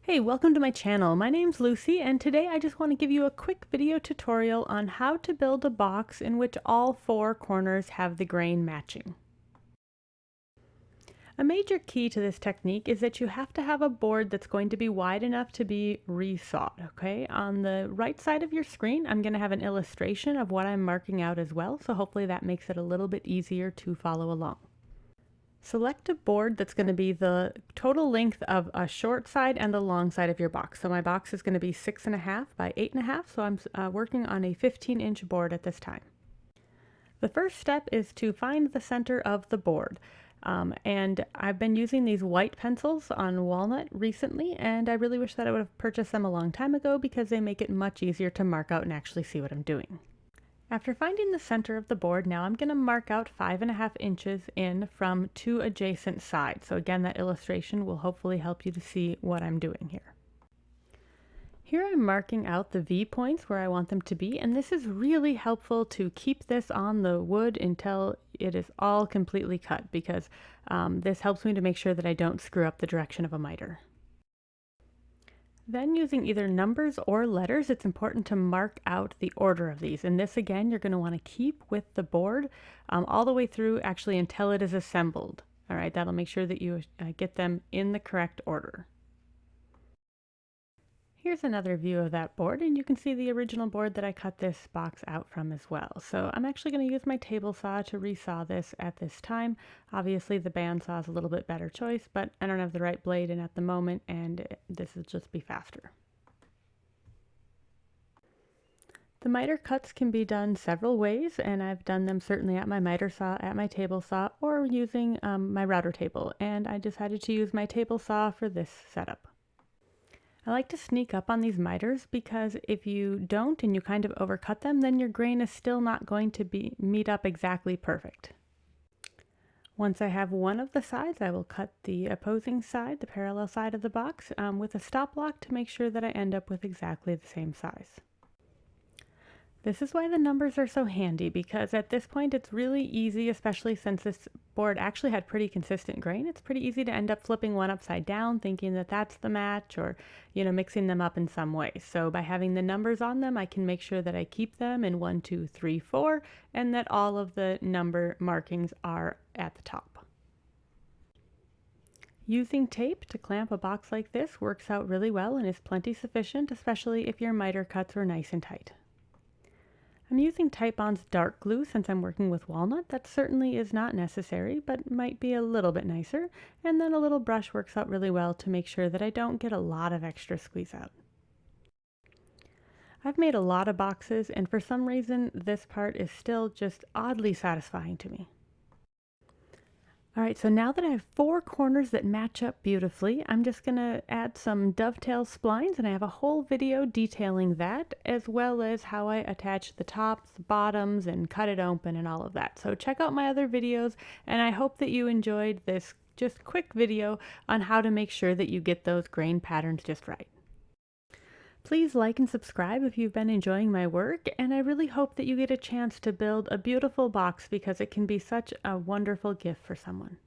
Hey, welcome to my channel. My name's Lucy, and today I just want to give you a quick video tutorial on how to build a box in which all four corners have the grain matching. A major key to this technique is that you have to have a board that's going to be wide enough to be resawed, okay? On the right side of your screen, I'm going to have an illustration of what I'm marking out as well, so hopefully that makes it a little bit easier to follow along. Select a board that's going to be the total length of a short side and the long side of your box. So my box is going to be 6.5 by 8.5, so I'm working on a 15-inch board at this time. The first step is to find the center of the board. And I've been using these white pencils on walnut recently, and I really wish that I would have purchased them a long time ago because they make it much easier to mark out and actually see what I'm doing. After finding the center of the board, now I'm going to mark out 5.5 inches in from two adjacent sides. So again, that illustration will hopefully help you to see what I'm doing here. Here I'm marking out the V points where I want them to be, and this is really helpful to keep this on the wood until it is all completely cut, because this helps me to make sure that I don't screw up the direction of a miter. Then using either numbers or letters, it's important to mark out the order of these. And this again, you're going to want to keep with the board all the way through actually until it is assembled. All right, that'll make sure that you get them in the correct order. Here's another view of that board, and you can see the original board that I cut this box out from as well. So I'm actually going to use my table saw to resaw this at this time. Obviously the bandsaw is a little bit better choice, but I don't have the right blade in at the moment, and this will just be faster. The miter cuts can be done several ways, and I've done them certainly at my miter saw, at my table saw, or using my router table, and I decided to use my table saw for this setup. I like to sneak up on these miters because if you don't and you kind of overcut them, then your grain is still not going to meet up exactly perfect. Once I have one of the sides, I will cut the opposing side, the parallel side of the box, with a stop block to make sure that I end up with exactly the same size. This is why the numbers are so handy, because at this point it's really easy, especially since this board actually had pretty consistent grain. It's pretty easy to end up flipping one upside down thinking that that's the match, or mixing them up in some way. So by having the numbers on them, I can make sure that I keep them in 1, 2, 3, 4, and that all of the number markings are at the top. Using tape to clamp a box like this works out really well and is plenty sufficient, especially if your miter cuts are nice and tight. I'm using Titebond's dark glue since I'm working with walnut. That certainly is not necessary, but might be a little bit nicer. And then a little brush works out really well to make sure that I don't get a lot of extra squeeze out. I've made a lot of boxes, and for some reason this part is still just oddly satisfying to me. All right, so now that I have four corners that match up beautifully, I'm just going to add some dovetail splines, and I have a whole video detailing that, as well as how I attach the tops, bottoms, and cut it open and all of that. So check out my other videos, and I hope that you enjoyed this just quick video on how to make sure that you get those grain patterns just right. Please like and subscribe if you've been enjoying my work, and I really hope that you get a chance to build a beautiful box because it can be such a wonderful gift for someone.